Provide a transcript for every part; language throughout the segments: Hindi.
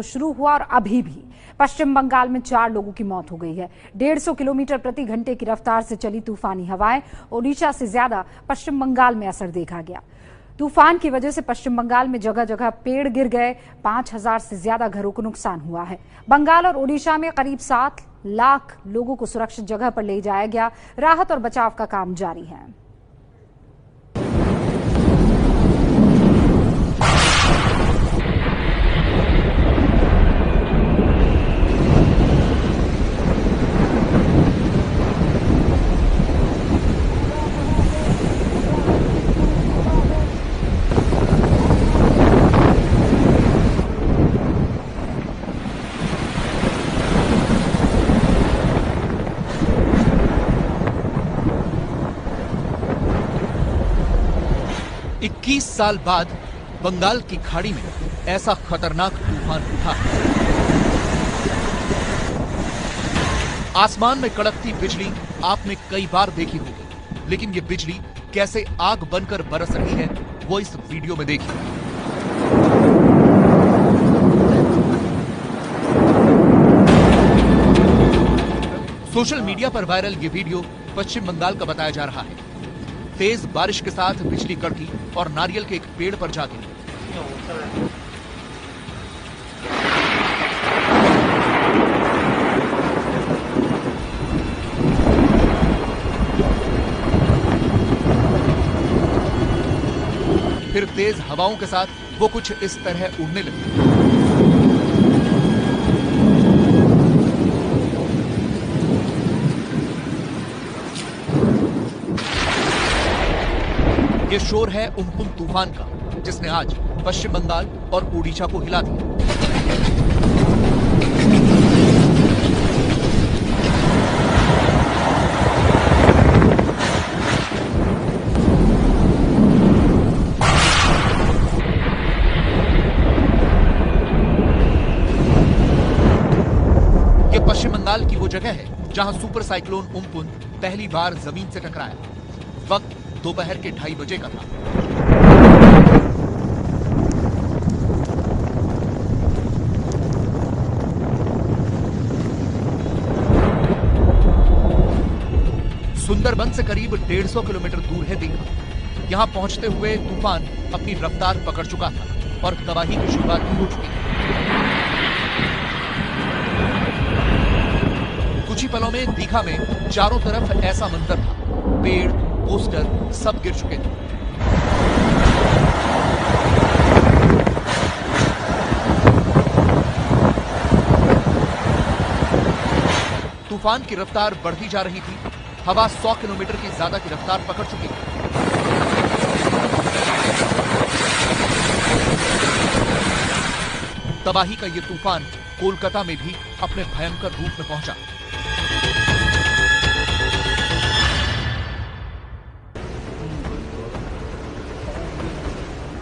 शुरू हुआ और अभी भी पश्चिम बंगाल में 4 लोगों की मौत हो गई है। 150 किलोमीटर प्रति घंटे की रफ्तार से चली तूफानी हवाएं ओडिशा से ज्यादा पश्चिम बंगाल में असर देखा गया। तूफान की वजह से पश्चिम बंगाल में जगह जगह पेड़ गिर गए। 5000 से ज्यादा घरों को नुकसान हुआ है। बंगाल और ओडिशा में करीब 7 लाख लोगों को सुरक्षित जगह पर ले जाया गया। राहत और बचाव का काम जारी है। इक्कीस साल बाद बंगाल की खाड़ी में ऐसा खतरनाक तूफान उठा। आसमान में कड़कती बिजली आपने कई बार देखी होगी, लेकिन ये बिजली कैसे आग बनकर बरस रही है वो इस वीडियो में देखिए। सोशल मीडिया पर वायरल ये वीडियो पश्चिम बंगाल का बताया जा रहा है। तेज बारिश के साथ बिजली कड़की और नारियल के एक पेड़ पर जा गिरी। फिर तेज हवाओं के साथ वो कुछ इस तरह उड़ने लगी। ये शोर है उम्पुन तूफान का, जिसने आज पश्चिम बंगाल और ओडिशा को हिला दिया। ये पश्चिम बंगाल की वो जगह है जहां सुपर साइक्लोन उम्पुन पहली बार जमीन से टकराया। वक्त दोपहर के 2:30 बजे का था। सुंदरबन से करीब 150 किलोमीटर दूर है दीघा। यहां पहुंचते हुए तूफान अपनी रफ्तार पकड़ चुका था और तबाही की शुरुआत भी हो चुकी थी। कुछ ही पलों में दीघा में चारों तरफ ऐसा मंजर था, पेड़ पोस्टर सब गिर चुके थे। तूफान की रफ्तार बढ़ती जा रही थी। हवा 100 किलोमीटर की ज्यादा की रफ्तार पकड़ चुकी थी। तबाही का यह तूफान कोलकाता में भी अपने भयंकर रूप में पहुंचा।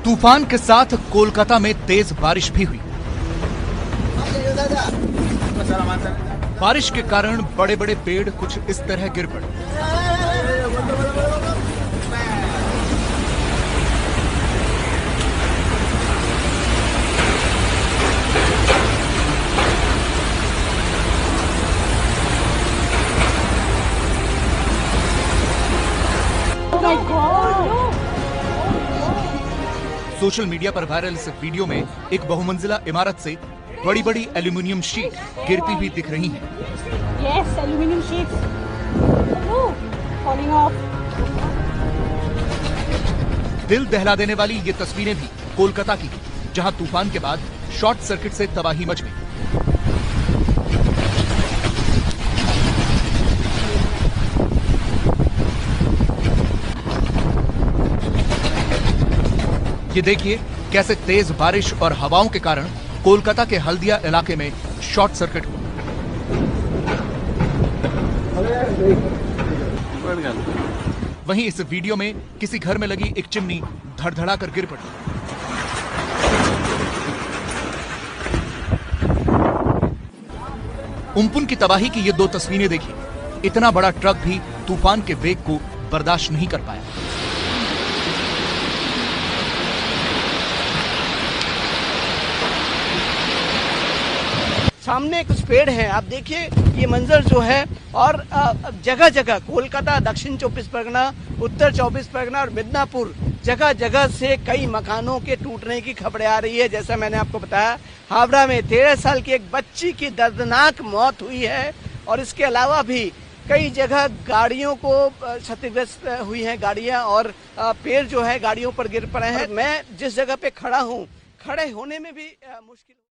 तूफान के साथ कोलकाता में तेज बारिश भी हुई। बारिश के कारण बड़े बड़े पेड़ कुछ इस तरह गिर पड़े। सोशल मीडिया पर वायरल इस वीडियो में एक बहुमंजिला इमारत से बड़ी बड़ी एल्यूमिनियम शीट गिरती हुई दिख रही हैं। Yes, aluminum sheets. Oh, falling off. दिल दहला देने वाली ये तस्वीरें भी कोलकाता की, जहां तूफान के बाद शॉर्ट सर्किट से तबाही मच गई। ये देखिए कैसे तेज बारिश और हवाओं के कारण कोलकाता के हल्दिया इलाके में शॉर्ट सर्किट हुआ। वहीं इस वीडियो में किसी घर में लगी एक चिमनी धड़धड़ा कर गिर पड़ी। उम्पुन की तबाही की ये 2 तस्वीरें देखिए। इतना बड़ा ट्रक भी तूफान के वेग को बर्दाश्त नहीं कर पाया। सामने कुछ पेड़ हैं, आप देखिए ये मंजर जो है। और जगह जगह कोलकाता, दक्षिण 24 परगना, उत्तर 24 परगना और मिदनापुर, जगह जगह से कई मकानों के टूटने की खबरें आ रही है। जैसा मैंने आपको बताया, हावड़ा में 13 साल की एक बच्ची की दर्दनाक मौत हुई है और इसके अलावा भी कई जगह गाड़ियों को क्षतिग्रस्त हुई हैं गाड़ियां, और पेड़ जो है गाड़ियों पर गिर पड़े हैं। मैं जिस जगह पे खड़ा हूं, खड़े होने में भी मुश्किल